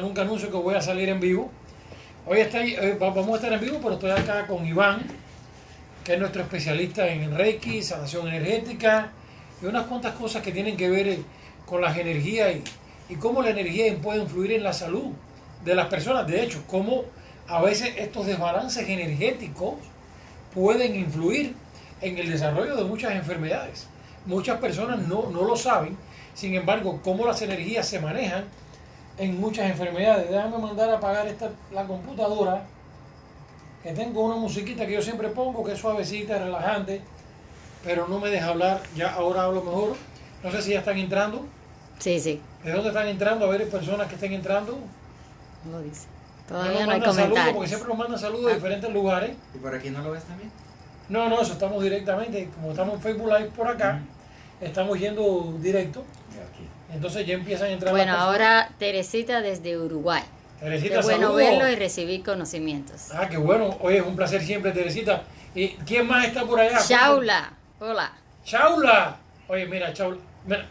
Nunca anuncio que voy a salir en vivo. Hoy vamos a estar en vivo, pero estoy acá con Iván, que es nuestro especialista en Reiki, sanación energética y unas cuantas cosas que tienen que ver con las energías y cómo la energía puede influir en la salud de las personas. De hecho, cómo a veces estos desbalances energéticos pueden influir en el desarrollo de muchas enfermedades. Muchas personas no lo saben, sin embargo, cómo las energías se manejan en muchas enfermedades. Déjame mandar a apagar la computadora, que tengo una musiquita que yo siempre pongo, que es suavecita, relajante, pero no me deja hablar. Ya ahora hablo mejor. No sé si ya están entrando. Sí, sí. ¿De dónde están entrando? A ver, personas que estén entrando. No dice. Todavía no hay saludos, comentarios. porque siempre nos mandan saludos de diferentes lugares. ¿Y por aquí no lo ves también? No, eso estamos directamente, como estamos en Facebook Live por acá, estamos yendo directo. Entonces ya empiezan a entrar. Bueno, ahora Teresita desde Uruguay. Teresita, Qué bueno saludos. verlo y recibir conocimientos. Ah, qué bueno. Oye, es un placer siempre, Teresita. ¿Y quién más está por allá? Chaula, hola. Chaula. Oye, mira, Chaula. Mira,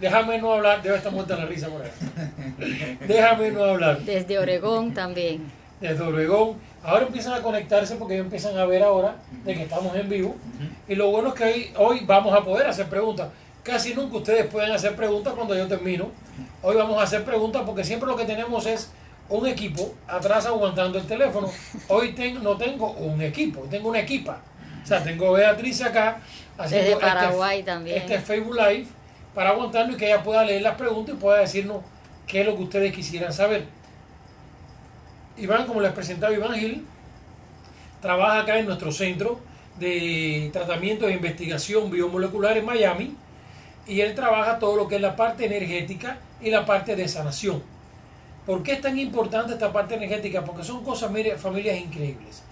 déjame no hablar. Debe estar muerta la risa por allá. Déjame no hablar. Desde Oregón también. Desde Oregón. Ahora empiezan a conectarse porque ellos empiezan a ver ahora de que estamos en vivo. Y lo bueno es que hoy vamos a poder hacer preguntas. Casi nunca ustedes pueden hacer preguntas cuando yo termino. Hoy vamos a hacer preguntas porque siempre lo que tenemos es un equipo atrás aguantando el teléfono. Hoy no tengo un equipo, tengo una equipa. O sea, tengo a Beatriz acá haciendo Desde Paraguay también. este Facebook Live para aguantarlo y que ella pueda leer las preguntas y pueda decirnos qué es lo que ustedes quisieran saber. Iván, como les presentaba, Iván Gil trabaja acá en nuestro centro de tratamiento e investigación biomolecular en Miami, y él trabaja todo lo que es la parte energética y la parte de sanación. ¿Por qué es tan importante esta parte energética? Porque son cosas, mire, familias increíbles.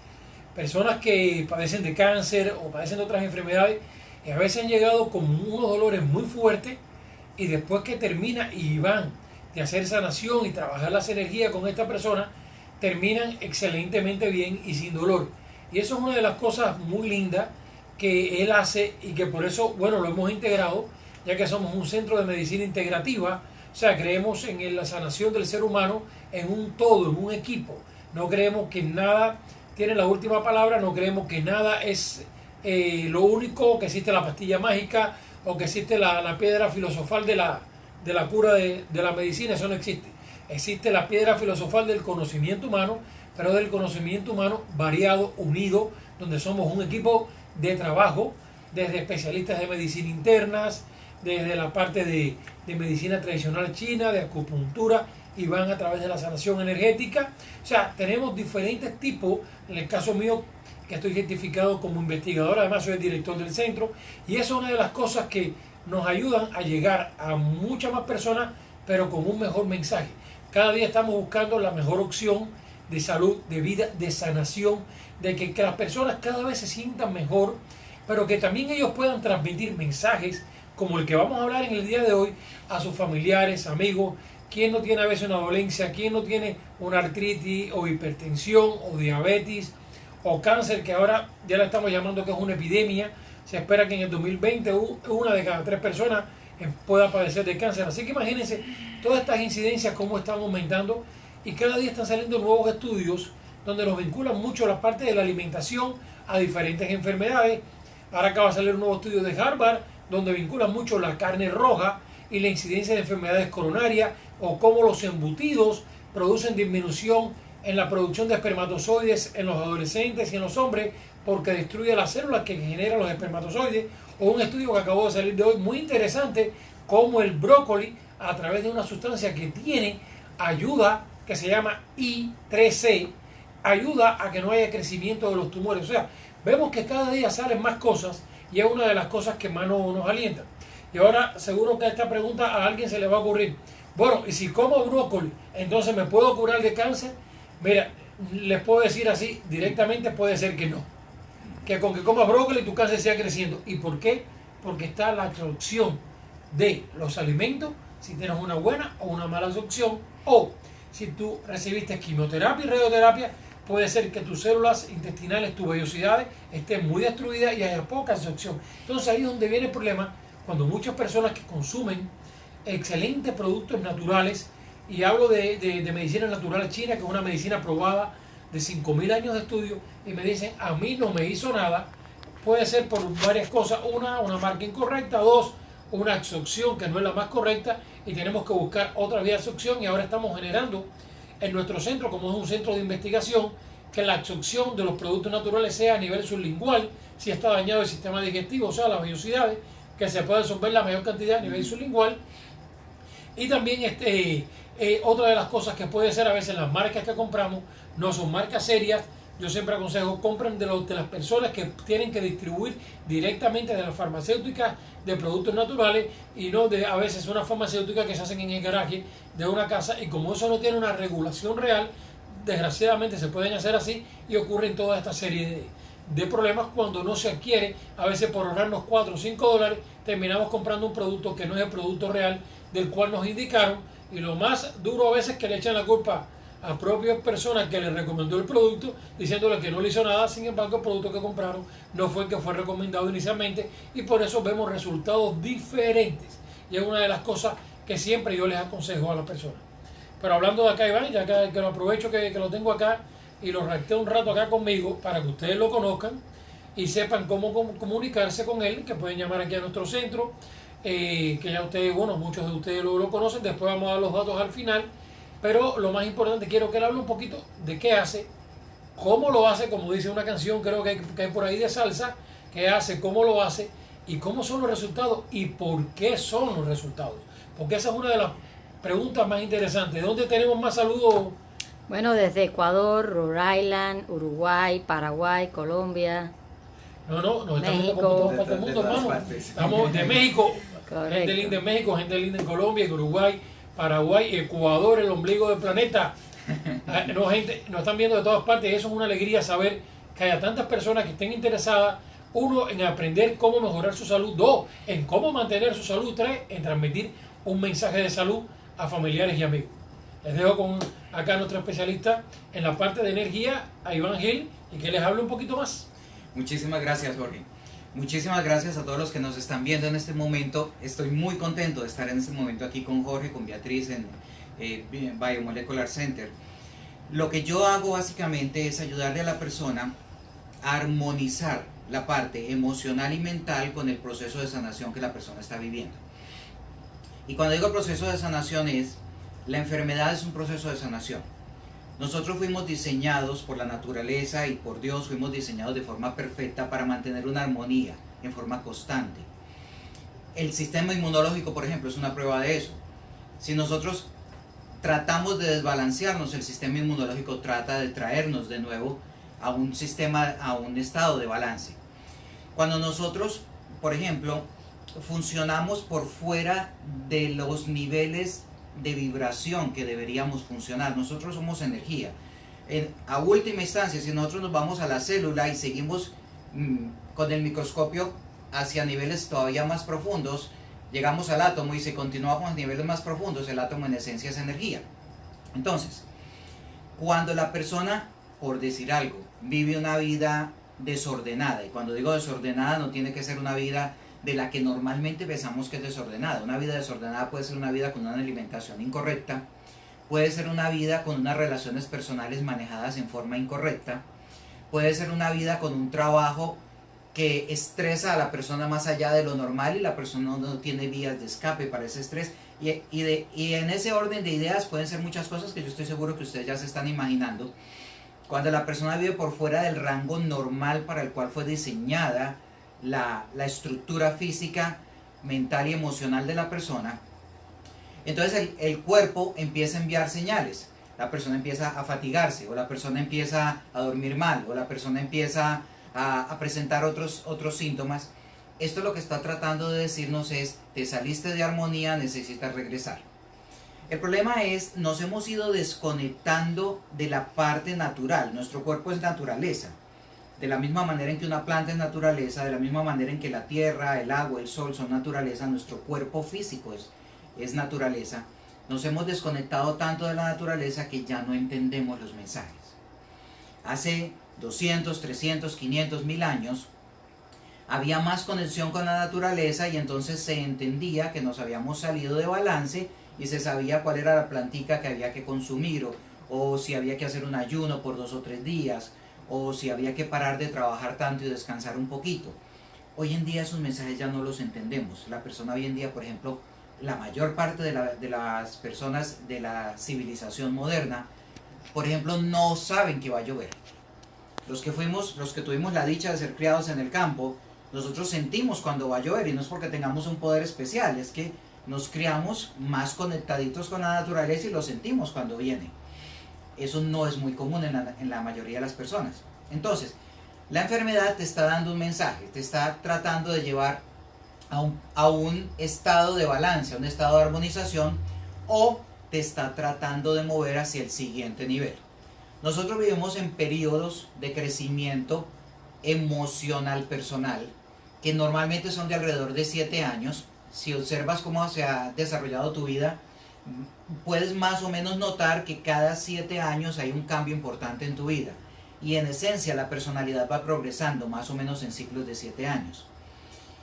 Personas que padecen de cáncer o padecen de otras enfermedades y a veces han llegado con unos dolores muy fuertes, y después que termina Iván de hacer sanación y trabajar las energías con esta persona, terminan excelentemente bien y sin dolor. Y eso es una de las cosas muy lindas que él hace, y que por eso, bueno, lo hemos integrado, ya que somos un centro de medicina integrativa. O sea, creemos en la sanación del ser humano en un todo, en un equipo. No creemos que nada tiene la última palabra, no creemos que nada es lo único, que existe la pastilla mágica o que existe la piedra filosofal de la cura de la medicina. Eso no existe. Existe la piedra filosofal del conocimiento humano, pero del conocimiento humano variado, unido, donde somos un equipo de trabajo, desde especialistas de medicina internas, desde la parte de medicina tradicional china, de acupuntura, y van a través de la sanación energética. O sea, tenemos diferentes tipos. En el caso mío, que estoy certificado como investigador, además soy el director del centro, y eso es una de las cosas que nos ayudan a llegar a muchas más personas, pero con un mejor mensaje. Cada día estamos buscando la mejor opción de salud, de vida, de sanación, de que las personas cada vez se sientan mejor, pero que también ellos puedan transmitir mensajes como el que vamos a hablar en el día de hoy a sus familiares, amigos. ¿Quién no tiene a veces una dolencia? ¿Quién no tiene una artritis o hipertensión o diabetes o cáncer, que ahora ya la estamos llamando que es una epidemia? Se espera que en el 2020 una de cada 3 personas pueda padecer de cáncer. Así que imagínense todas estas incidencias cómo están aumentando, y cada día están saliendo nuevos estudios donde nos vinculan mucho la parte de la alimentación a diferentes enfermedades. Ahora acaba de salir un nuevo estudio de Harvard donde vinculan mucho la carne roja y la incidencia de enfermedades coronarias, o cómo los embutidos producen disminución en la producción de espermatozoides en los adolescentes y en los hombres, porque destruye las células que generan los espermatozoides. O un estudio que acabó de salir de hoy muy interesante, como el brócoli, a través de una sustancia que tiene ayuda, que se llama I3C, ayuda a que no haya crecimiento de los tumores. O sea, vemos que cada día salen más cosas, y es una de las cosas que más nos alienta. Y ahora seguro que a esta pregunta a alguien se le va a ocurrir: bueno, y si como brócoli, entonces ¿me puedo curar de cáncer? Mira, les puedo decir así directamente, puede ser que no. Que con que comas brócoli tu cáncer siga creciendo. ¿Y por qué? Porque está la absorción de los alimentos, si tienes una buena o una mala absorción, o si tú recibiste quimioterapia y radioterapia, puede ser que tus células intestinales, tus vellosidades estén muy destruidas y haya poca absorción. Entonces ahí es donde viene el problema, cuando muchas personas que consumen excelentes productos naturales y hablo de medicina natural china, que es una medicina probada de 5.000 años de estudio, y me dicen, a mí no me hizo nada, puede ser por varias cosas. Una marca incorrecta. Dos, una absorción que no es la más correcta y tenemos que buscar otra vía de absorción, y ahora estamos generando en nuestro centro, como es un centro de investigación, que la absorción de los productos naturales sea a nivel sublingual, si está dañado el sistema digestivo, o sea, las vellosidades, que se puede absorber la mayor cantidad a nivel sublingual. Y también otra de las cosas que puede ser, a veces las marcas que compramos no son marcas serias. Yo siempre aconsejo, compren de las personas que tienen que distribuir directamente de las farmacéuticas de productos naturales, y no de a veces una farmacéutica que se hacen en el garaje de una casa, y como eso no tiene una regulación real, desgraciadamente se pueden hacer así y ocurren toda esta serie de problemas cuando no se adquiere. A veces por ahorrarnos 4 o 5 dólares terminamos comprando un producto que no es el producto real del cual nos indicaron, y lo más duro a veces es que le echan la culpa a propias personas que les recomendó el producto, diciéndole que no le hizo nada. Sin embargo, el producto que compraron no fue el que fue recomendado inicialmente, y por eso vemos resultados diferentes, y es una de las cosas que siempre yo les aconsejo a las personas. Pero hablando de acá, Iván, ya que lo aprovecho que lo tengo acá y lo recté un rato acá conmigo, para que ustedes lo conozcan y sepan cómo comunicarse con él, que pueden llamar aquí a nuestro centro, que ya ustedes, bueno, muchos de ustedes lo conocen. Después vamos a dar los datos al final, pero lo más importante, quiero que él hable un poquito de qué hace, cómo lo hace, como dice una canción, creo que hay por ahí de salsa, qué hace, cómo lo hace y cómo son los resultados y por qué son los resultados. Porque esa es una de las preguntas más interesantes. ¿Dónde tenemos más saludos? Bueno, desde Ecuador, Rhode Island, Uruguay, Paraguay, Colombia. No, nos están viendo México. por todas partes del mundo, hermano. Estamos de México, Correcto. gente linda en México, gente linda en Colombia, en Uruguay, Paraguay, Ecuador, el ombligo del planeta. No, gente, nos están viendo de todas partes, y eso es una alegría saber que haya tantas personas que estén interesadas, uno, en aprender cómo mejorar su salud; dos, en cómo mantener su salud; tres, en transmitir un mensaje de salud a familiares y amigos. Les dejo con acá nuestro especialista en la parte de energía, a Iván Gil, y que les hable un poquito más. Muchísimas gracias, Jorge. Muchísimas gracias a todos los que nos están viendo en este momento. Estoy muy contento de estar en este momento aquí con Jorge, con Beatriz en Biomolecular Center. Lo que yo hago básicamente es ayudarle a la persona a armonizar la parte emocional y mental con el proceso de sanación que la persona está viviendo. Y cuando digo proceso de sanación, la enfermedad es un proceso de sanación. Nosotros fuimos diseñados por la naturaleza y por Dios, fuimos diseñados de forma perfecta para mantener una armonía en forma constante. El sistema inmunológico, por ejemplo, es una prueba de eso. Si nosotros tratamos de desbalancearnos, el sistema inmunológico trata de traernos de nuevo a un sistema, a un estado de balance. Cuando nosotros, por ejemplo, funcionamos por fuera de los niveles de vibración que deberíamos funcionar, nosotros somos energía. A última instancia, si nosotros nos vamos a la célula y seguimos con el microscopio hacia niveles todavía más profundos, llegamos al átomo, y si continuamos a niveles más profundos, el átomo en esencia es energía. Entonces, cuando la persona, por decir algo, vive una vida desordenada, y cuando digo desordenada no tiene que ser una vida de la que normalmente pensamos que es desordenada. Una vida desordenada puede ser una vida con una alimentación incorrecta, puede ser una vida con unas relaciones personales manejadas en forma incorrecta, puede ser una vida con un trabajo que estresa a la persona más allá de lo normal, y la persona no tiene vías de escape para ese estrés, y en ese orden de ideas pueden ser muchas cosas que yo estoy seguro que ustedes ya se están imaginando. Cuando la persona vive por fuera del rango normal para el cual fue diseñada la estructura física, mental y emocional de la persona, entonces el cuerpo empieza a enviar señales. La persona empieza a fatigarse, o la persona empieza a dormir mal, o la persona empieza a presentar otros síntomas. Esto lo que está tratando de decirnos es: te saliste de armonía, necesitas regresar. El problema es, nos hemos ido desconectando de la parte natural. Nuestro cuerpo es naturaleza. De la misma manera en que una planta es naturaleza, de la misma manera en que la tierra, el agua, el sol son naturaleza, nuestro cuerpo físico es naturaleza. Nos hemos desconectado tanto de la naturaleza que ya no entendemos los mensajes. Hace 200, 300, 500, 1000 años había más conexión con la naturaleza, y entonces se entendía que nos habíamos salido de balance y se sabía cuál era la plantica que había que consumir, o si había que hacer un ayuno por 2 o 3 días, o si había que parar de trabajar tanto y descansar un poquito. Hoy en día esos mensajes ya no los entendemos. La persona hoy en día, por ejemplo, la mayor parte de las personas de la civilización moderna, por ejemplo, no saben que va a llover. Los que tuvimos la dicha de ser criados en el campo, nosotros sentimos cuando va a llover, y no es porque tengamos un poder especial, es que nos criamos más conectaditos con la naturaleza y lo sentimos cuando viene. Eso no es muy común en la mayoría de las personas. Entonces, la enfermedad te está dando un mensaje, te está tratando de llevar a un estado de balance, a un estado de armonización, o te está tratando de mover hacia el siguiente nivel. Nosotros vivimos en periodos de crecimiento emocional personal, que normalmente son de alrededor de 7 años. Si observas cómo se ha desarrollado tu vida, puedes más o menos notar que cada 7 años hay un cambio importante en tu vida. Y en esencia la personalidad va progresando más o menos en ciclos de 7 años.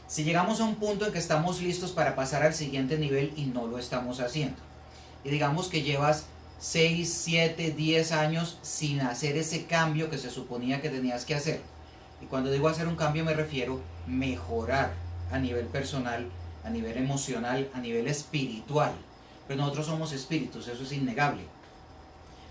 Si llegamos a un punto en que estamos listos para pasar al siguiente nivel y no lo estamos haciendo, y digamos que llevas 6, 7, 10 años sin hacer ese cambio que se suponía que tenías que hacer. Y cuando digo hacer un cambio me refiero a mejorar a nivel personal, a nivel emocional, a nivel espiritual. Pero nosotros somos espíritus, eso es innegable.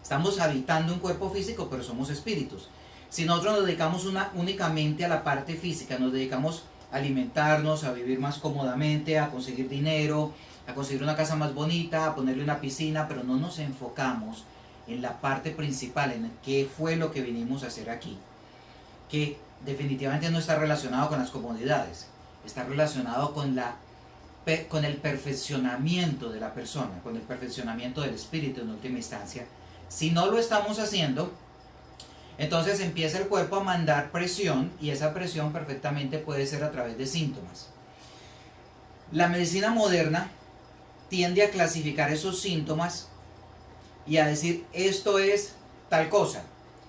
Estamos habitando un cuerpo físico, pero somos espíritus. Si nosotros nos dedicamos únicamente a la parte física, nos dedicamos a alimentarnos, a vivir más cómodamente, a conseguir dinero, a conseguir una casa más bonita, a ponerle una piscina, pero no nos enfocamos en la parte principal, en qué fue lo que vinimos a hacer aquí, que definitivamente no está relacionado con las comodidades, está relacionado con el perfeccionamiento de la persona, con el perfeccionamiento del espíritu en última instancia. Si no lo estamos haciendo, entonces empieza el cuerpo a mandar presión, y esa presión perfectamente puede ser a través de síntomas. La medicina moderna tiende a clasificar esos síntomas y a decir, esto es tal cosa,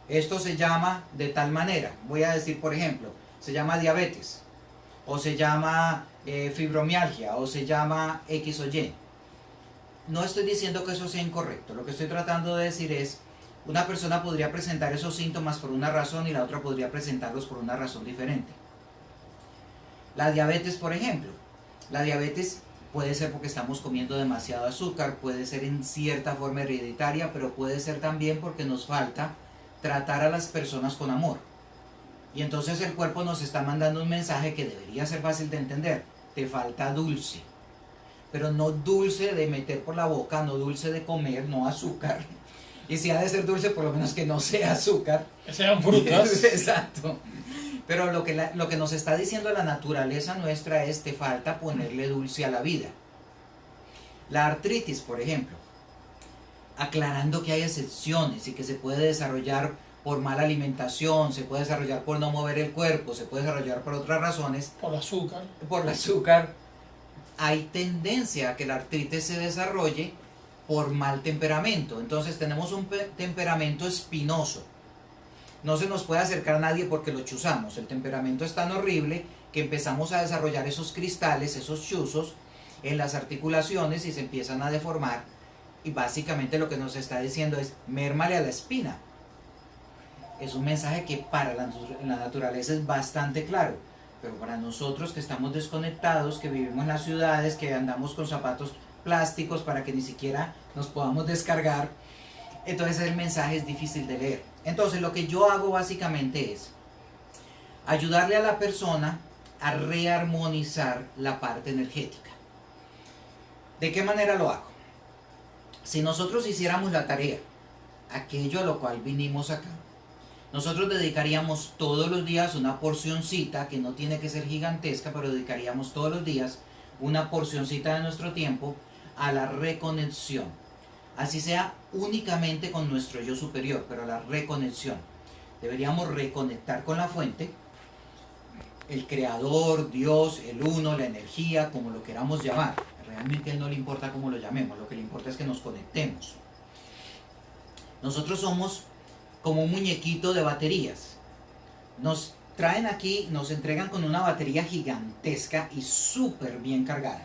esto se llama de tal manera. Voy a decir, por ejemplo, se llama diabetes, o se llama fibromialgia, o se llama X o Y. No estoy diciendo que eso sea incorrecto, lo que estoy tratando de decir es, una persona podría presentar esos síntomas por una razón y la otra podría presentarlos por una razón diferente. La diabetes, por ejemplo, la diabetes puede ser porque estamos comiendo demasiado azúcar, puede ser en cierta forma hereditaria, pero puede ser también porque nos falta tratar a las personas con amor. Y entonces el cuerpo nos está mandando un mensaje que debería ser fácil de entender. Te falta dulce. Pero no dulce de meter por la boca, no dulce de comer, no azúcar. Y si ha de ser dulce, por lo menos que no sea azúcar. Que sean frutas. Exacto. Pero lo que nos está diciendo la naturaleza nuestra es, te falta ponerle dulce a la vida. La artritis, por ejemplo, aclarando que hay excepciones y que se puede desarrollar por mala alimentación, se puede desarrollar por no mover el cuerpo, se puede desarrollar por otras razones. Por el azúcar. Por el azúcar. Hay tendencia a que la artritis se desarrolle por mal temperamento. Entonces tenemos un temperamento espinoso. No se nos puede acercar a nadie porque lo chuzamos. El temperamento es tan horrible que empezamos a desarrollar esos cristales, esos chuzos en las articulaciones y se empiezan a deformar. Y básicamente lo que nos está diciendo es, mérmale a la espina. Es un mensaje que para la naturaleza es bastante claro. Pero para nosotros que estamos desconectados, que vivimos en las ciudades, que andamos con zapatos plásticos para que ni siquiera nos podamos descargar, entonces el mensaje es difícil de leer. Entonces lo que yo hago básicamente es ayudarle a la persona a rearmonizar la parte energética. ¿De qué manera lo hago? Si nosotros hiciéramos la tarea, aquello a lo cual vinimos acá, nosotros dedicaríamos todos los días una porcioncita, que no tiene que ser gigantesca, pero dedicaríamos todos los días una porcioncita de nuestro tiempo a la reconexión. Así sea únicamente con nuestro yo superior, pero a la reconexión. Deberíamos reconectar con la fuente, el creador, Dios, el uno, la energía, como lo queramos llamar. Realmente a él no le importa cómo lo llamemos, lo que le importa es que nos conectemos. Nosotros somos como un muñequito de baterías. Nos traen aquí, nos entregan con una batería gigantesca y súper bien cargada.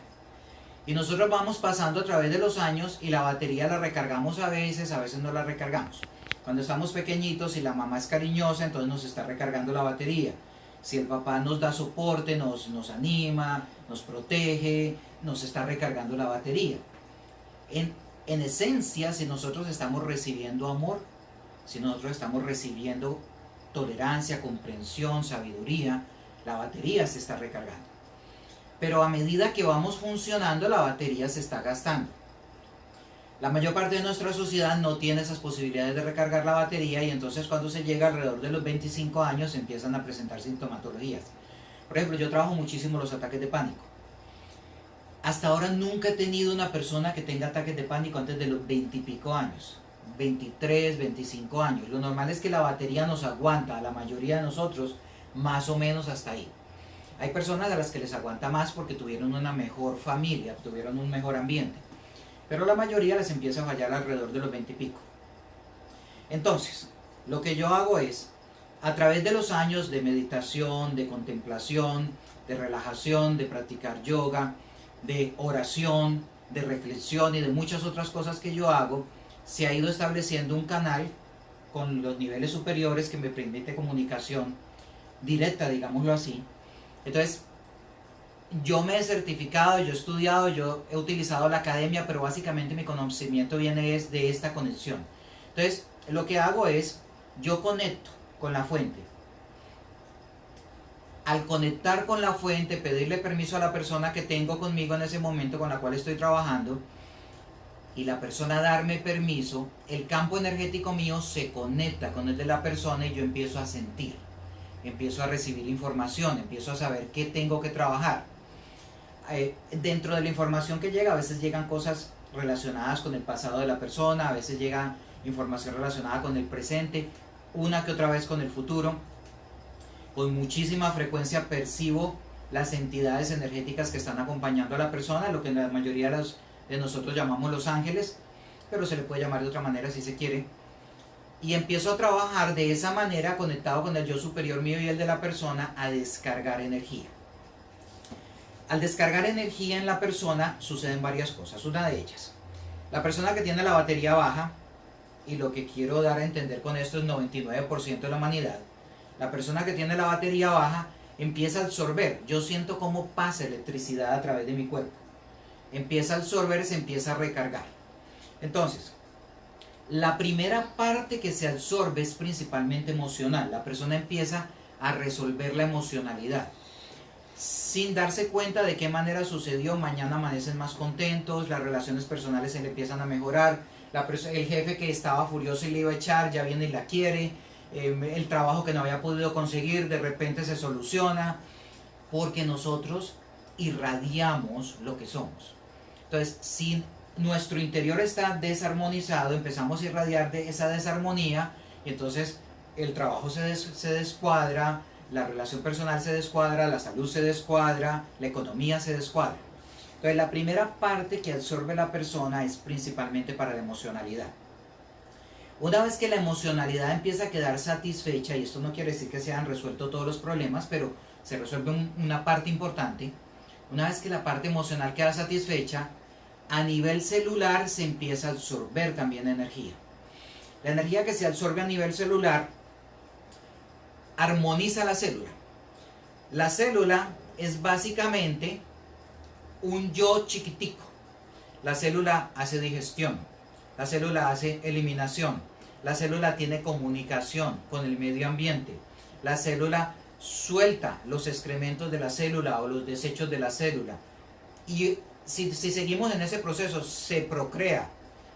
Y nosotros vamos pasando a través de los años y la batería la recargamos a veces no la recargamos. Cuando estamos pequeñitos y la mamá es cariñosa, entonces nos está recargando la batería. Si el papá nos da soporte, nos anima, nos protege, nos está recargando la batería. En esencia, si nosotros estamos recibiendo amor, si nosotros estamos recibiendo tolerancia, comprensión, sabiduría, la batería se está recargando. Pero a medida que vamos funcionando, la batería se está gastando. La mayor parte de nuestra sociedad no tiene esas posibilidades de recargar la batería y entonces cuando se llega alrededor de los 25 años empiezan a presentar sintomatologías. Por ejemplo, yo trabajo muchísimo los ataques de pánico. Hasta ahora nunca he tenido una persona que tenga ataques de pánico antes de los 20 y pico años. 23, 25 años. Lo normal es que la batería nos aguanta, a la mayoría de nosotros, más o menos hasta ahí. Hay personas a las que les aguanta más porque tuvieron una mejor familia, tuvieron un mejor ambiente. Pero la mayoría les empieza a fallar alrededor de los 20 y pico. Entonces, lo que yo hago es, a través de los años de meditación, de contemplación, de relajación, de practicar yoga, de oración, de reflexión y de muchas otras cosas que yo hago, se ha ido estableciendo un canal con los niveles superiores que me permite comunicación directa, digámoslo así. Entonces, yo me he certificado, yo he estudiado, yo he utilizado la academia, pero básicamente mi conocimiento viene de esta conexión. Entonces, lo que hago es, yo conecto con la fuente. Al conectar con la fuente, pedirle permiso a la persona que tengo conmigo en ese momento con la cual estoy trabajando, y la persona darme permiso, el campo energético mío se conecta con el de la persona y yo empiezo a sentir, empiezo a recibir información, empiezo a saber qué tengo que trabajar. Dentro de la información que llega, a veces llegan cosas relacionadas con el pasado de la persona, a veces llega información relacionada con el presente, una que otra vez con el futuro. Con muchísima frecuencia percibo las entidades energéticas que están acompañando a la persona, lo que la mayoría de nosotros llamamos los ángeles, pero se le puede llamar de otra manera si se quiere. Y empiezo a trabajar de esa manera, conectado con el yo superior mío y el de la persona, a descargar energía. Al descargar energía en la persona suceden varias cosas. Una de ellas, la persona que tiene la batería baja, y lo que quiero dar a entender con esto es 99% de la humanidad, la persona que tiene la batería baja empieza a absorber. Yo siento cómo pasa electricidad a través de mi cuerpo. Empieza a absorber, se empieza a recargar. Entonces, la primera parte que se absorbe es principalmente emocional. La persona empieza a resolver la emocionalidad. Sin darse cuenta de qué manera sucedió, mañana amanecen más contentos, las relaciones personales se le empiezan a mejorar, el jefe que estaba furioso y le iba a echar, ya viene y la quiere, el trabajo que no había podido conseguir, de repente se soluciona, porque nosotros irradiamos lo que somos. Entonces, si nuestro interior está desarmonizado, empezamos a irradiar de esa desarmonía, y entonces el trabajo se descuadra, la relación personal se descuadra, la salud se descuadra, la economía se descuadra. Entonces, la primera parte que absorbe la persona es principalmente para la emocionalidad. Una vez que la emocionalidad empieza a quedar satisfecha, y esto no quiere decir que se hayan resuelto todos los problemas, pero se resuelve una parte importante. Una vez que la parte emocional queda satisfecha, a nivel celular se empieza a absorber también energía. La energía que se absorbe a nivel celular armoniza la célula. La célula es básicamente un yo chiquitico. La célula hace digestión, la célula hace eliminación, la célula tiene comunicación con el medio ambiente, la célula suelta los excrementos de la célula o los desechos de la célula, y si seguimos en ese proceso se procrea.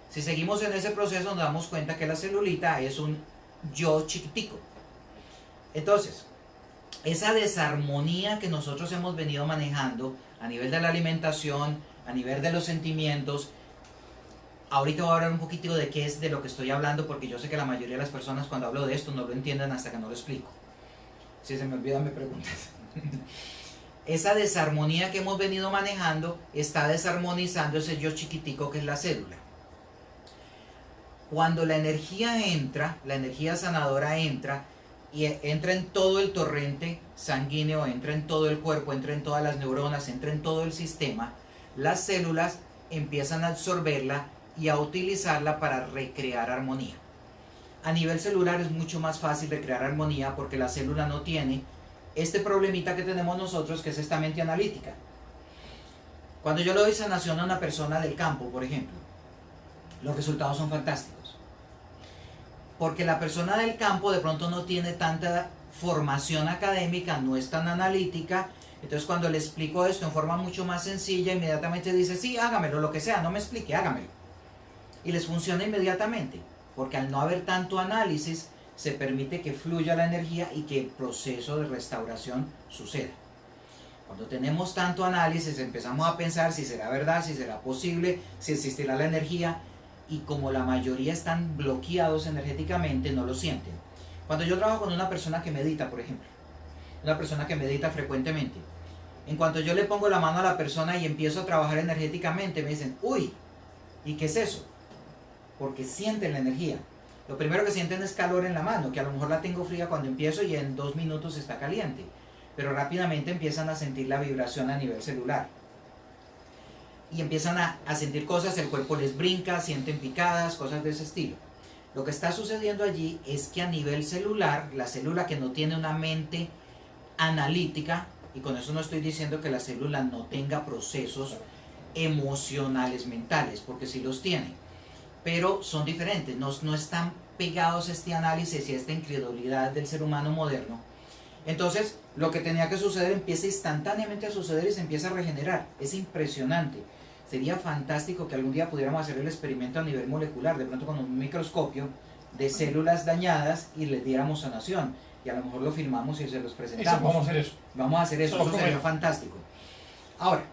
Si seguimos en ese proceso nos damos cuenta que la celulita es un yo chiquitico. Entonces, esa desarmonía que nosotros hemos venido manejando a nivel de la alimentación, a nivel de los sentimientos, ahorita voy a hablar un poquito de qué es de lo que estoy hablando, porque yo sé que la mayoría de las personas cuando hablo de esto no lo entienden hasta que no lo explico. Si se me olvida me preguntas. Esa desarmonía que hemos venido manejando está desarmonizando ese yo chiquitico que es la célula. Cuando la energía entra, la energía sanadora entra, y entra en todo el torrente sanguíneo, entra en todo el cuerpo, entra en todas las neuronas, entra en todo el sistema, las células empiezan a absorberla y a utilizarla para recrear armonía. A nivel celular es mucho más fácil recrear armonía porque la célula no tiene este problemita que tenemos nosotros, que es esta mente analítica. Cuando yo le doy sanación a una persona del campo, por ejemplo, los resultados son fantásticos. Porque la persona del campo de pronto no tiene tanta formación académica, no es tan analítica. Entonces cuando le explico esto en forma mucho más sencilla, inmediatamente dice, sí, hágamelo, lo que sea, no me explique, hágamelo. Y les funciona inmediatamente, porque al no haber tanto análisis, se permite que fluya la energía y que el proceso de restauración suceda. Cuando tenemos tanto análisis, empezamos a pensar si será verdad, si será posible, si existirá la energía, y como la mayoría están bloqueados energéticamente, no lo sienten. Cuando yo trabajo con una persona que medita, por ejemplo, una persona que medita frecuentemente, en cuanto yo le pongo la mano a la persona y empiezo a trabajar energéticamente, me dicen, uy, ¿y qué es eso? Porque sienten la energía. Lo primero que sienten es calor en la mano, que a lo mejor la tengo fría cuando empiezo y en 2 minutos está caliente. Pero rápidamente empiezan a sentir la vibración a nivel celular. Y empiezan a sentir cosas, el cuerpo les brinca, sienten picadas, cosas de ese estilo. Lo que está sucediendo allí es que a nivel celular, la célula que no tiene una mente analítica, y con eso no estoy diciendo que la célula no tenga procesos emocionales mentales, porque sí los tiene, pero son diferentes, no están pegados a este análisis y a esta incredulidad del ser humano moderno. Entonces, lo que tenía que suceder empieza instantáneamente a suceder y se empieza a regenerar. Es impresionante. Sería fantástico que algún día pudiéramos hacer el experimento a nivel molecular, de pronto con un microscopio de células dañadas y les diéramos sanación. Y a lo mejor lo filmamos y se los presentamos. Vamos a hacer eso. Vamos a hacer eso, eso sería fantástico. Ahora,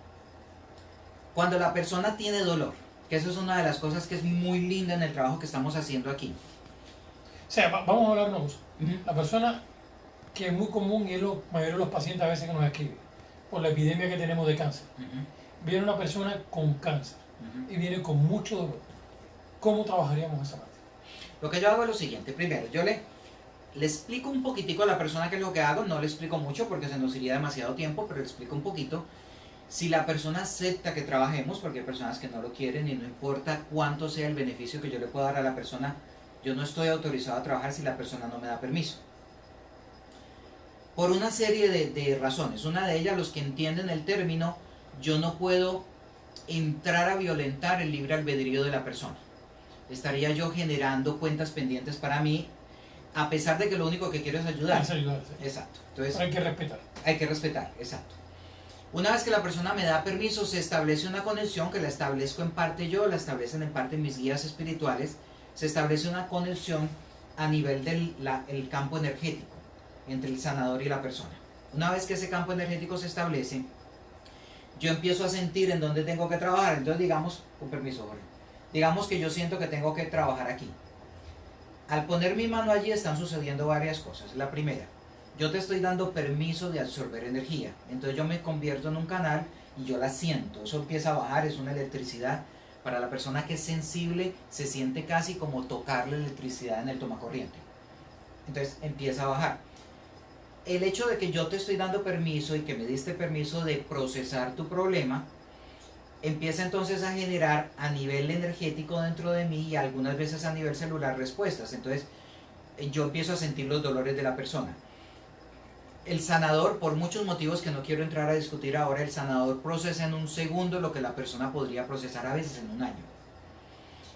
cuando la persona tiene dolor, que eso es una de las cosas que es muy linda en el trabajo que estamos haciendo aquí. O sea, vamos a hablar una cosa. La persona que es muy común y es la mayoría de los pacientes a veces que nos escriben por la epidemia que tenemos de cáncer. Viene una persona con cáncer y viene con mucho dolor. ¿Cómo trabajaríamos esa parte? Lo que yo hago es lo siguiente. Primero, yo le explico un poquitico a la persona qué es lo que hago. No le explico mucho porque se nos iría demasiado tiempo, pero le explico un poquito. Si la persona acepta que trabajemos, porque hay personas que no lo quieren y no importa cuánto sea el beneficio que yo le pueda dar a la persona, yo no estoy autorizado a trabajar si la persona no me da permiso. Por una serie de razones. Una de ellas, los que entienden el término, yo no puedo entrar a violentar el libre albedrío de la persona. Estaría yo generando cuentas pendientes para mí, a pesar de que lo único que quiero es ayudar. Es ayudar, sí. Exacto. Entonces, hay que respetar. Hay que respetar, exacto. Una vez que la persona me da permiso, se establece una conexión que la establezco en parte yo, la establecen en parte mis guías espirituales. Se establece una conexión a nivel del el campo energético entre el sanador y la persona. Una vez que ese campo energético se establece, yo empiezo a sentir en dónde tengo que trabajar. Entonces digamos, con permiso Jorge, digamos que yo siento que tengo que trabajar aquí. Al poner mi mano allí están sucediendo varias cosas. La primera, yo te estoy dando permiso de absorber energía. Entonces yo me convierto en un canal y yo la siento. Eso empieza a bajar, es una electricidad. Para la persona que es sensible, se siente casi como tocar la electricidad en el tomacorriente. Entonces empieza a bajar. El hecho de que yo te estoy dando permiso y que me diste permiso de procesar tu problema, empieza entonces a generar a nivel energético dentro de mí y algunas veces a nivel celular respuestas. Entonces yo empiezo a sentir los dolores de la persona. El sanador, por muchos motivos que no quiero entrar a discutir ahora, el sanador procesa en un segundo lo que la persona podría procesar a veces en un año.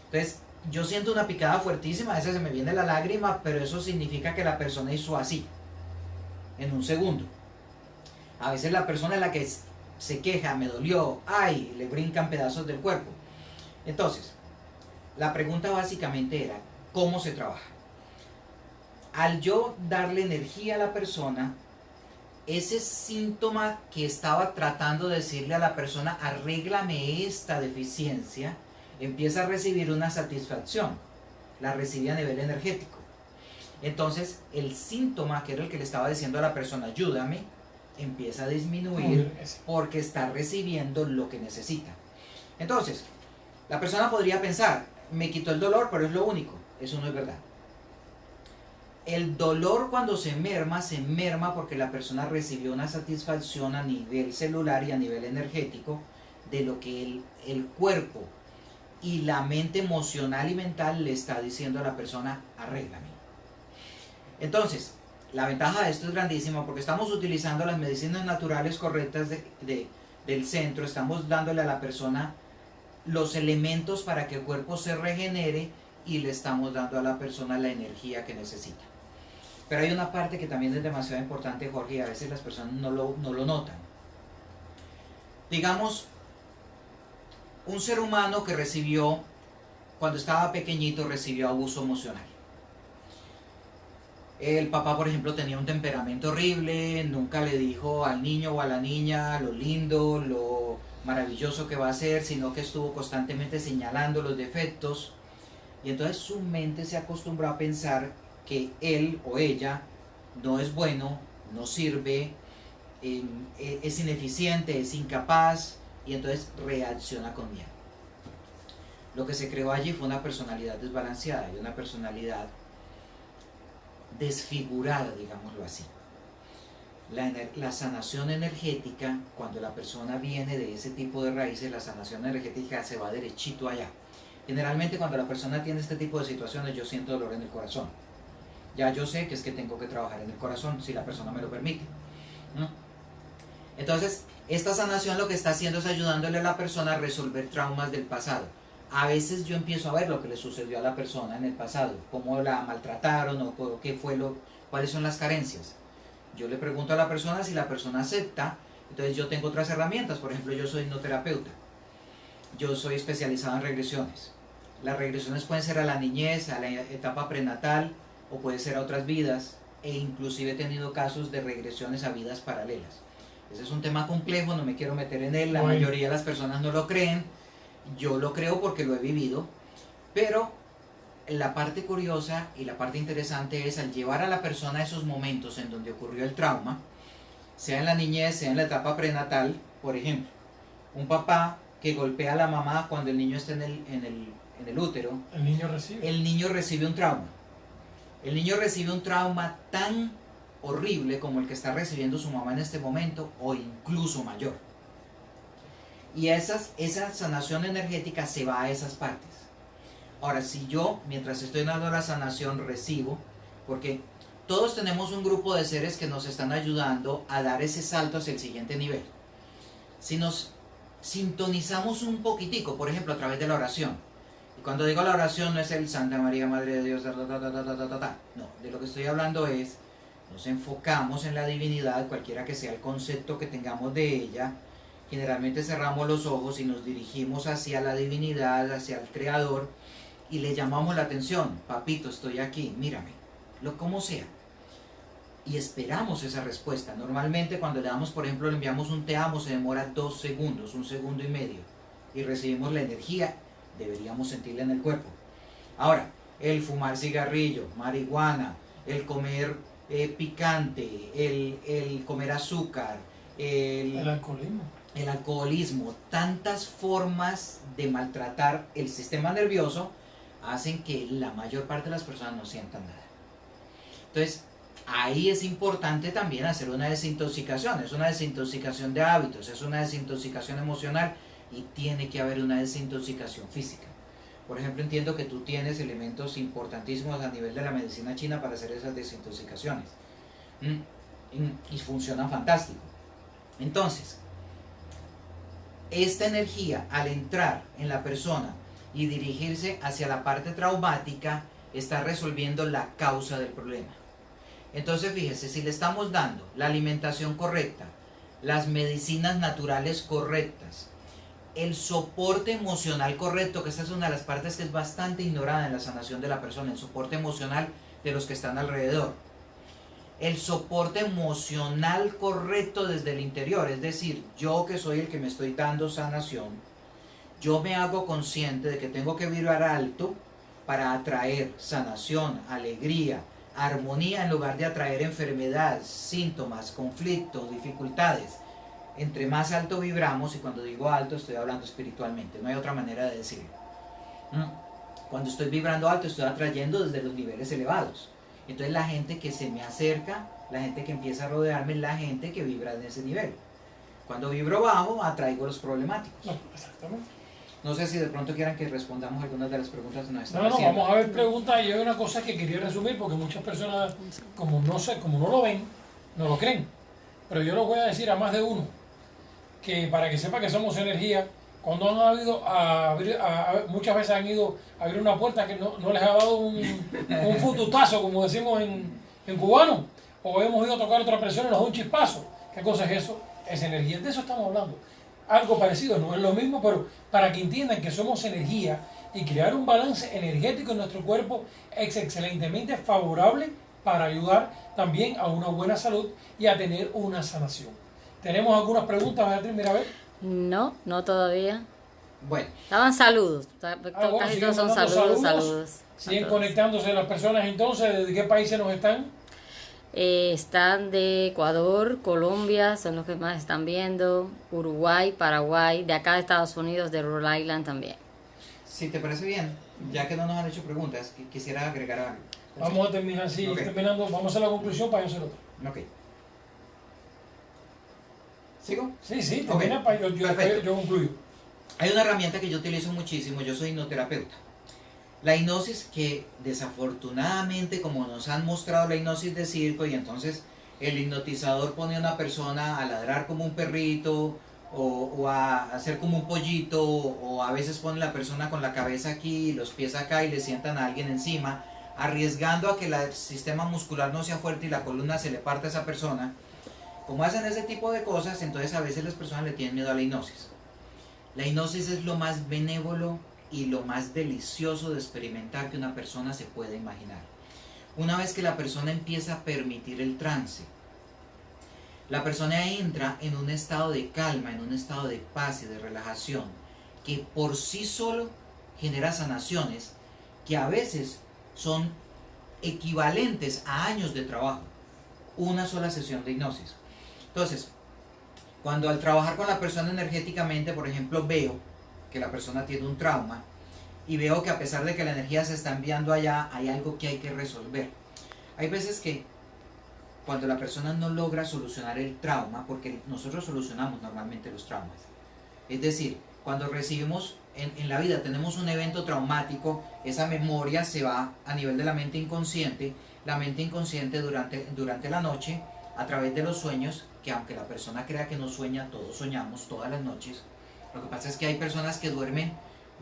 Entonces yo siento una picada fuertísima, a veces se me viene la lágrima, pero eso significa que la persona hizo así en un segundo. A veces la persona es la que se queja, me dolió, ay, le brincan pedazos del cuerpo. Entonces, la pregunta básicamente era, ¿cómo se trabaja? Al yo darle energía a la persona, ese síntoma que estaba tratando de decirle a la persona, arréglame esta deficiencia, empieza a recibir una satisfacción. La recibe a nivel energético. Entonces, el síntoma, que era el que le estaba diciendo a la persona, ayúdame, empieza a disminuir porque está recibiendo lo que necesita. Entonces, la persona podría pensar, me quitó el dolor, pero es lo único. Eso no es verdad. El dolor cuando se merma porque la persona recibió una satisfacción a nivel celular y a nivel energético de lo que el cuerpo y la mente emocional y mental le está diciendo a la persona, arréglame. Entonces, la ventaja de esto es grandísima porque estamos utilizando las medicinas naturales correctas del centro, estamos dándole a la persona los elementos para que el cuerpo se regenere y le estamos dando a la persona la energía que necesita. Pero hay una parte que también es demasiado importante, Jorge, y a veces las personas no lo notan. Digamos, un ser humano que recibió, cuando estaba pequeñito, recibió abuso emocional. El papá, por ejemplo, tenía un temperamento horrible, nunca le dijo al niño o a la niña lo lindo, lo maravilloso que va a ser, sino que estuvo constantemente señalando los defectos. Y entonces su mente se acostumbró a pensar que él o ella no es bueno, no sirve, es ineficiente, es incapaz, y entonces reacciona con miedo. Lo que se creó allí fue una personalidad desbalanceada y una personalidad desfigurada, digámoslo así. La sanación energética, cuando la persona viene de ese tipo de raíces, la sanación energética se va derechito allá. Generalmente cuando la persona tiene este tipo de situaciones, yo siento dolor en el corazón. Ya yo sé que es que tengo que trabajar en el corazón, si la persona me lo permite, ¿no? Entonces, esta sanación lo que está haciendo es ayudándole a la persona a resolver traumas del pasado. A veces yo empiezo a ver lo que le sucedió a la persona en el pasado, cómo la maltrataron o qué fue cuáles son las carencias. Yo le pregunto a la persona, si la persona acepta, entonces yo tengo otras herramientas. Por ejemplo, yo soy hipnoterapeuta, yo soy especializado en regresiones. Las regresiones pueden ser a la niñez, a la etapa prenatal, o puede ser a otras vidas, e inclusive he tenido casos de regresiones a vidas paralelas. Ese es un tema complejo, no me quiero meter en él, la mayoría de las personas no lo creen, yo lo creo porque lo he vivido, pero la parte curiosa y la parte interesante es al llevar a la persona a esos momentos en donde ocurrió el trauma, sea en la niñez, sea en la etapa prenatal. Por ejemplo, un papá que golpea a la mamá cuando el niño está en el útero, el niño recibe un trauma. El niño recibe un trauma tan horrible como el que está recibiendo su mamá en este momento, o incluso mayor. Y esa sanación energética se va a esas partes. Ahora, si yo, mientras estoy dando la sanación, recibo, porque todos tenemos un grupo de seres que nos están ayudando a dar ese salto hacia el siguiente nivel. Si nos sintonizamos un poquitico, por ejemplo, a través de la oración, y cuando digo la oración no es el Santa María, Madre de Dios, no, de lo que estoy hablando es, nos enfocamos en la divinidad, cualquiera que sea el concepto que tengamos de ella. Generalmente cerramos los ojos y nos dirigimos hacia la divinidad, hacia el creador, y le llamamos la atención: papito, estoy aquí, mírame, como sea. Y esperamos esa respuesta. Normalmente cuando le damos, por ejemplo, le enviamos un te amo, se demora 2 segundos, 1,5 segundos, y recibimos la energía, deberíamos sentirla en el cuerpo. Ahora, el fumar cigarrillo, marihuana, el comer picante, el comer azúcar, el alcoholismo, tantas formas de maltratar el sistema nervioso hacen que la mayor parte de las personas no sientan nada. Entonces, ahí es importante también hacer una desintoxicación. Es una desintoxicación de hábitos, es una desintoxicación emocional, y tiene que haber una desintoxicación física. Por ejemplo, entiendo que tú tienes elementos importantísimos a nivel de la medicina china para hacer esas desintoxicaciones. Y funcionan fantástico. Entonces, esta energía, al entrar en la persona y dirigirse hacia la parte traumática, está resolviendo la causa del problema. Entonces, fíjese, si le estamos dando la alimentación correcta, las medicinas naturales correctas, el soporte emocional correcto, que esta es una de las partes que es bastante ignorada en la sanación de la persona, el soporte emocional de los que están alrededor, el soporte emocional correcto desde el interior, es decir, yo que soy el que me estoy dando sanación, yo me hago consciente de que tengo que vibrar alto para atraer sanación, alegría, armonía, en lugar de atraer enfermedad, síntomas, conflictos, dificultades. Entre más alto vibramos, y cuando digo alto estoy hablando espiritualmente, no hay otra manera de decirlo. Cuando estoy vibrando alto estoy atrayendo desde los niveles elevados. Entonces la gente que se me acerca, la gente que empieza a rodearme, es la gente que vibra en ese nivel. Cuando vibro bajo, atraigo los problemáticos. No, exactamente. No sé si de pronto quieran que respondamos algunas de las preguntas que nos están No, haciendo. vamos a ver preguntas. Y hay una cosa que quería resumir porque muchas personas, como no lo ven, no lo creen. Pero yo les voy a decir a más de uno que para que sepa que somos energía, cuando han habido muchas veces han ido a abrir una puerta que no les ha dado un fututazo, como decimos en cubano, o hemos ido a tocar otra persona y nos da un chispazo. ¿Qué cosa es eso? Es energía. De eso estamos hablando. Algo parecido, no es lo mismo, pero para que entiendan que somos energía y crear un balance energético en nuestro cuerpo es excelentemente favorable para ayudar también a una buena salud y a tener una sanación. ¿Tenemos algunas preguntas, Beatriz? Mira, a ver. No, no todavía. Bueno, Estaban saludos. Bueno, Casi siguen todos son mandando saludos. Siguen A todos. conectándose las personas entonces. ¿De qué países nos están? Están de Ecuador, Colombia, son los que más están viendo. Uruguay, Paraguay, de acá de Estados Unidos, de Rhode Island también. si te parece bien, ya que no nos han hecho preguntas, quisiera agregar algo. Vamos a terminar, sí, Ok. terminando. Vamos a hacer la conclusión para yo hacer otra. Ok. ¿Sigo? Sí, sí, Ok, termina para perfecto. yo concluyo. Hay una herramienta que yo utilizo muchísimo, yo soy hipnoterapeuta. La hipnosis que desafortunadamente, como nos han mostrado la hipnosis de circo, y entonces el hipnotizador pone a una persona a ladrar como un perrito, o a hacer como un pollito, o a veces pone a la persona con la cabeza aquí y los pies acá y le sientan a alguien encima, arriesgando a que el sistema muscular no sea fuerte y la columna se le parte a esa persona. Como hacen ese tipo de cosas, entonces a veces las personas le tienen miedo a la hipnosis. La hipnosis es lo más benévolo y lo más delicioso de experimentar que una persona se puede imaginar. Una vez que la persona empieza a permitir el trance, la persona entra en un estado de calma, en un estado de paz y de relajación, que por sí solo genera sanaciones que a veces son equivalentes a años de trabajo. Una sola sesión de hipnosis. Entonces, cuando al trabajar con la persona energéticamente, por ejemplo, veo que la persona tiene un trauma y veo que a pesar de que la energía se está enviando allá, hay algo que hay que resolver. Hay veces que cuando la persona no logra solucionar el trauma, porque nosotros solucionamos normalmente los traumas, es decir, cuando recibimos en la vida, tenemos un evento traumático, esa memoria se va a nivel de la mente inconsciente durante la noche, a través de los sueños, que aunque la persona crea que no sueña, todos soñamos todas las noches. Lo que pasa es que hay personas que duermen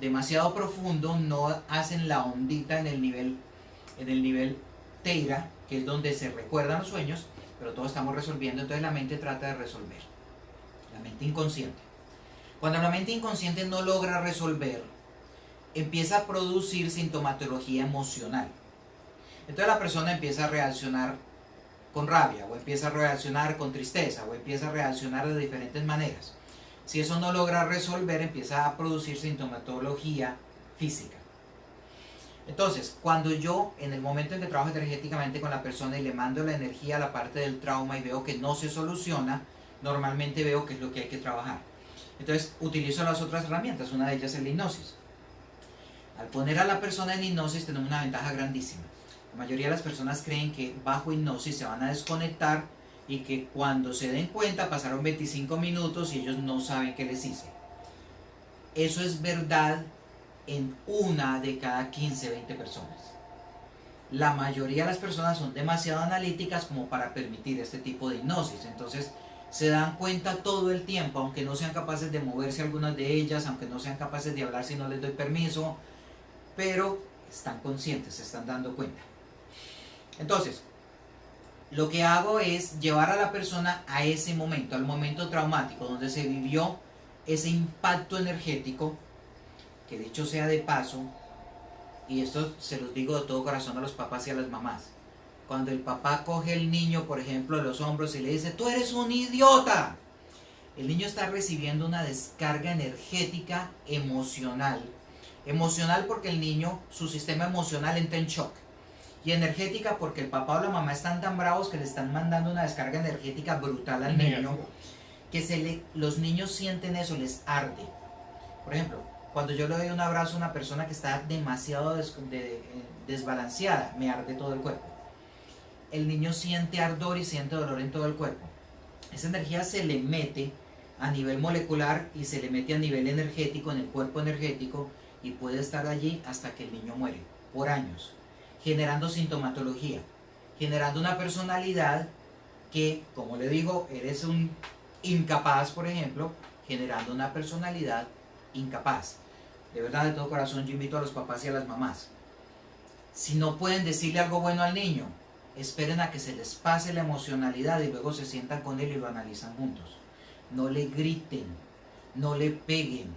demasiado profundo, no hacen la ondita en el nivel teira, que es donde se recuerdan los sueños, pero todos estamos resolviendo, entonces la mente trata de resolver, la mente inconsciente. Cuando la mente inconsciente no logra resolver, empieza a producir sintomatología emocional. Entonces la persona empieza a reaccionar con rabia, o empieza a reaccionar con tristeza, o empieza a reaccionar de diferentes maneras. Si eso no logra resolver, empieza a producir sintomatología física. Entonces, cuando yo, en el momento en que trabajo energéticamente con la persona y le mando la energía a la parte del trauma y veo que no se soluciona, normalmente veo que es lo que hay que trabajar. Entonces, utilizo las otras herramientas, una de ellas es la hipnosis. Al poner a la persona en hipnosis tenemos una ventaja grandísima. La mayoría de las personas creen que bajo hipnosis se van a desconectar y que cuando se den cuenta pasaron 25 minutos y ellos no saben qué les hice. Eso es verdad en una de cada 15, 20 personas. La mayoría de las personas son demasiado analíticas como para permitir este tipo de hipnosis. Entonces se dan cuenta todo el tiempo, aunque no sean capaces de moverse algunas de ellas, aunque no sean capaces de hablar si no les doy permiso, pero están conscientes, se están dando cuenta. Entonces, lo que hago es llevar a la persona a ese momento, al momento traumático, donde se vivió ese impacto energético, que dicho sea de paso, y esto se los digo de todo corazón a los papás y a las mamás, cuando el papá coge el niño, por ejemplo, de los hombros y le dice, ¡tú eres un idiota!, el niño está recibiendo una descarga energética emocional porque el niño, su sistema emocional entra en shock, y energética porque el papá o la mamá están tan bravos que le están mandando una descarga energética brutal al niño, que los niños sienten eso, les arde. Por ejemplo, cuando yo le doy un abrazo a una persona que está demasiado desbalanceada, me arde todo el cuerpo. El niño siente ardor y siente dolor en todo el cuerpo. Esa energía se le mete a nivel molecular y se le mete a nivel energético, en el cuerpo energético, y puede estar allí hasta que el niño muere, por años, generando sintomatología, generando una personalidad que, como le digo, eres un incapaz, por ejemplo, generando una personalidad incapaz. De verdad, de todo corazón, yo invito a los papás y a las mamás. Si no pueden decirle algo bueno al niño, esperen a que se les pase la emocionalidad y luego se sientan con él y lo analizan juntos. No le griten, no le peguen.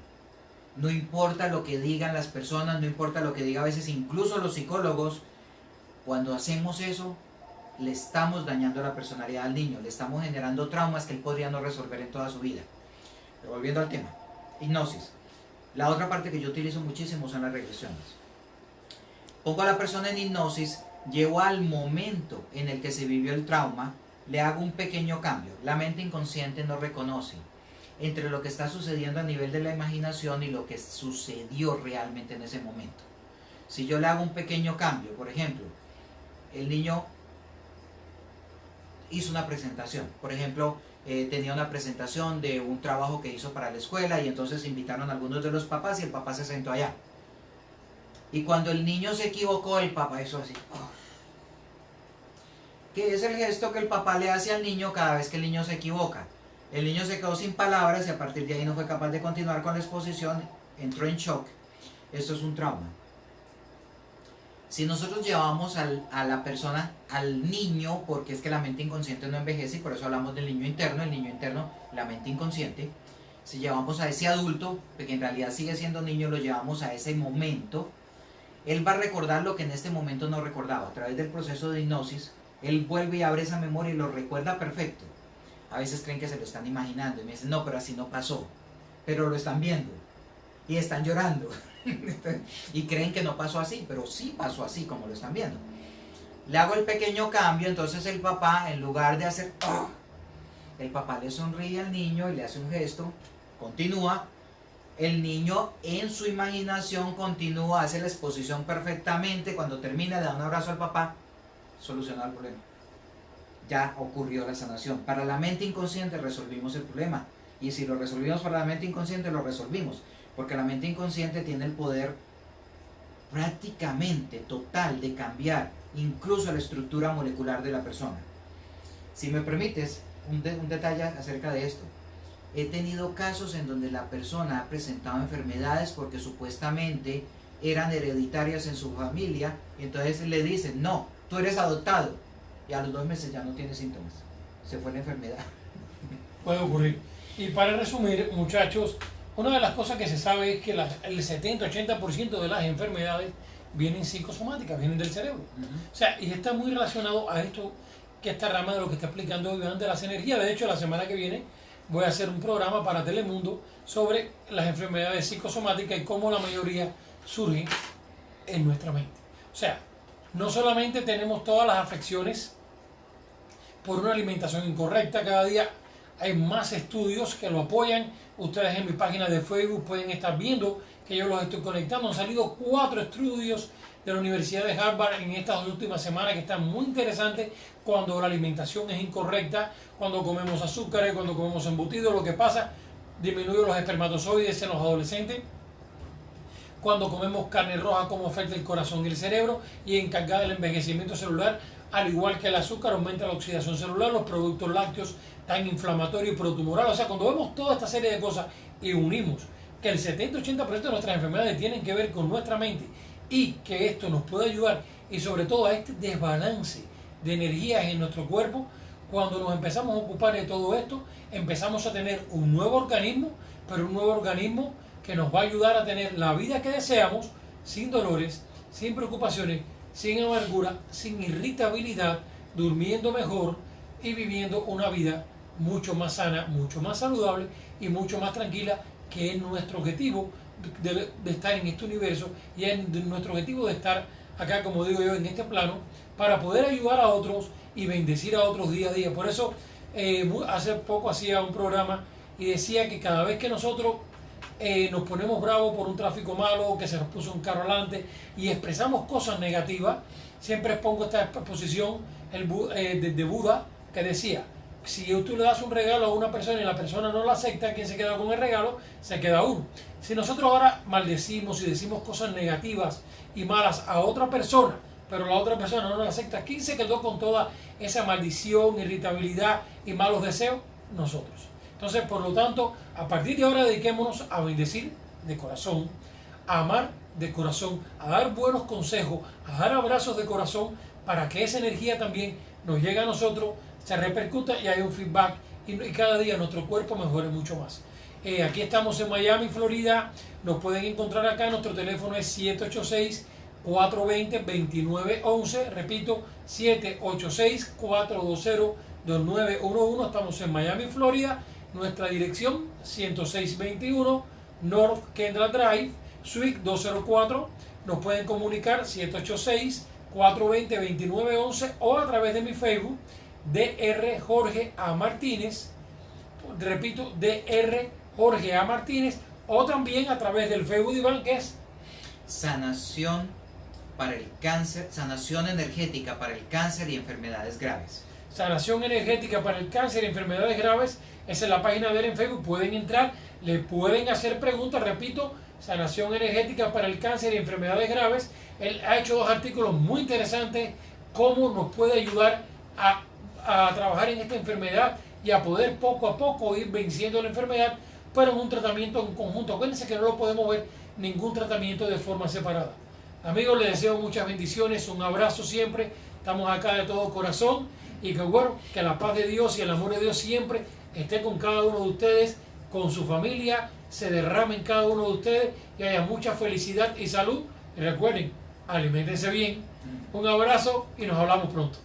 No importa lo que digan las personas, no importa lo que digan a veces incluso los psicólogos. Cuando hacemos eso, le estamos dañando la personalidad al niño, le estamos generando traumas que él podría no resolver en toda su vida. Pero volviendo al tema, hipnosis. La otra parte que yo utilizo muchísimo son las regresiones. Pongo a la persona en hipnosis, llevo al momento en el que se vivió el trauma, le hago un pequeño cambio. La mente inconsciente no reconoce entre lo que está sucediendo a nivel de la imaginación y lo que sucedió realmente en ese momento. Si yo le hago un pequeño cambio, por ejemplo, el niño hizo una presentación, por ejemplo, tenía una presentación de un trabajo que hizo para la escuela y entonces invitaron a algunos de los papás y el papá se sentó allá. Y cuando el niño se equivocó, el papá hizo así. ¿Qué es el gesto que el papá le hace al niño cada vez que el niño se equivoca? El niño se quedó sin palabras y a partir de ahí no fue capaz de continuar con la exposición, entró en shock. Esto es un trauma. Si nosotros llevamos a la persona, al niño, porque es que la mente inconsciente no envejece y por eso hablamos del niño interno, el niño interno, la mente inconsciente, si llevamos a ese adulto, que en realidad sigue siendo niño, lo llevamos a ese momento, él va a recordar lo que en este momento no recordaba. A través del proceso de hipnosis, él vuelve y abre esa memoria y lo recuerda perfecto. A veces creen que se lo están imaginando y me dicen, no, pero así no pasó, pero lo están viendo y están llorando. Y creen que no pasó así, pero sí pasó así como lo están viendo. Le hago el pequeño cambio, entonces el papá, en lugar de hacer el papá le sonríe al niño y le hace un gesto, continúa. El niño en su imaginación continúa, hace la exposición perfectamente. Cuando termina, le da un abrazo al papá, solucionado el problema. Ya ocurrió la sanación. Para la mente inconsciente resolvimos el problema. Y si lo resolvimos para la mente inconsciente, lo resolvimos. Porque la mente inconsciente tiene el poder prácticamente total de cambiar incluso la estructura molecular de la persona. Si me permites, un detalle acerca de esto. He tenido casos en donde la persona ha presentado enfermedades porque supuestamente eran hereditarias en su familia, y entonces le dicen, no, tú eres adoptado, y a los 2 meses ya no tiene síntomas, se fue la enfermedad. Puede ocurrir. Y para resumir, muchachos, una de las cosas que se sabe es que el 70-80% de las enfermedades vienen psicosomáticas, vienen del cerebro. O sea, y está muy relacionado a esto, que esta rama de lo que está explicando Iván de las energías. De hecho, la semana que viene voy a hacer un programa para Telemundo sobre las enfermedades psicosomáticas y cómo la mayoría surgen en nuestra mente. O sea, no solamente tenemos todas las afecciones por una alimentación incorrecta, cada día hay más estudios que lo apoyan. Ustedes en mi página de Facebook pueden estar viendo que yo los estoy conectando. Han salido 4 estudios de la Universidad de Harvard en estas últimas semanas que están muy interesantes. Cuando la alimentación es incorrecta, cuando comemos azúcares, cuando comemos embutidos, lo que pasa, disminuye los espermatozoides en los adolescentes. Cuando comemos carne roja, cómo afecta el corazón y el cerebro, y encargada del envejecimiento celular, al igual que el azúcar, aumenta la oxidación celular, los productos lácteos tan inflamatorios y protumorales. O sea, cuando vemos toda esta serie de cosas y unimos que el 70-80% de nuestras enfermedades tienen que ver con nuestra mente y que esto nos puede ayudar, y sobre todo a este desbalance de energías en nuestro cuerpo, cuando nos empezamos a ocupar de todo esto, empezamos a tener un nuevo organismo, pero un nuevo organismo que nos va a ayudar a tener la vida que deseamos, sin dolores, sin preocupaciones, sin amargura, sin irritabilidad, durmiendo mejor y viviendo una vida mucho más sana, mucho más saludable y mucho más tranquila, que es nuestro objetivo de estar en este universo, y es nuestro objetivo de estar acá, como digo yo, en este plano, para poder ayudar a otros y bendecir a otros día a día. Por eso hace poco hacía un programa y decía que cada vez que nosotros nos ponemos bravos por un tráfico malo, que se nos puso un carro adelante y expresamos cosas negativas, siempre pongo esta exposición de Buda, que decía, si tú le das un regalo a una persona y la persona no lo acepta, quien se queda con el regalo, se queda uno. Si nosotros ahora maldecimos y decimos cosas negativas y malas a otra persona, pero la otra persona no lo acepta, ¿quién se quedó con toda esa maldición, irritabilidad y malos deseos? Nosotros. Entonces, por lo tanto, a partir de ahora dediquémonos a bendecir de corazón, a amar de corazón, a dar buenos consejos, a dar abrazos de corazón, para que esa energía también nos llegue a nosotros, se repercuta y haya un feedback y cada día nuestro cuerpo mejore mucho más. Aquí estamos en Miami, Florida. Nos pueden encontrar acá. Nuestro teléfono es 786-420-2911. Repito, 786-420-2911. Estamos en Miami, Florida. Nuestra dirección 10621 North Kendall Drive, Suite 204. Nos pueden comunicar 786-420-2911 o a través de mi Facebook, Dr. Jorge A. Martínez. Repito, Dr. Jorge A. Martínez, o también a través del Facebook de Iván, que es Sanación para el cáncer, sanación energética para el cáncer y enfermedades graves. Sanación energética para el cáncer y enfermedades graves. Esa es la página de él en Facebook. Pueden entrar, le pueden hacer preguntas. Repito, sanación energética para el cáncer y enfermedades graves. Él ha hecho 2 artículos muy interesantes, cómo nos puede ayudar a trabajar en esta enfermedad y a poder poco a poco ir venciendo la enfermedad, pero en un tratamiento en conjunto. Acuérdense que no lo podemos ver ningún tratamiento de forma separada. Amigos, les deseo muchas bendiciones, un abrazo siempre. Estamos acá de todo corazón y que bueno, que la paz de Dios y el amor de Dios siempre esté con cada uno de ustedes, con su familia, se derrame en cada uno de ustedes y haya mucha felicidad y salud. Y recuerden, aliméntense bien. Un abrazo y nos hablamos pronto.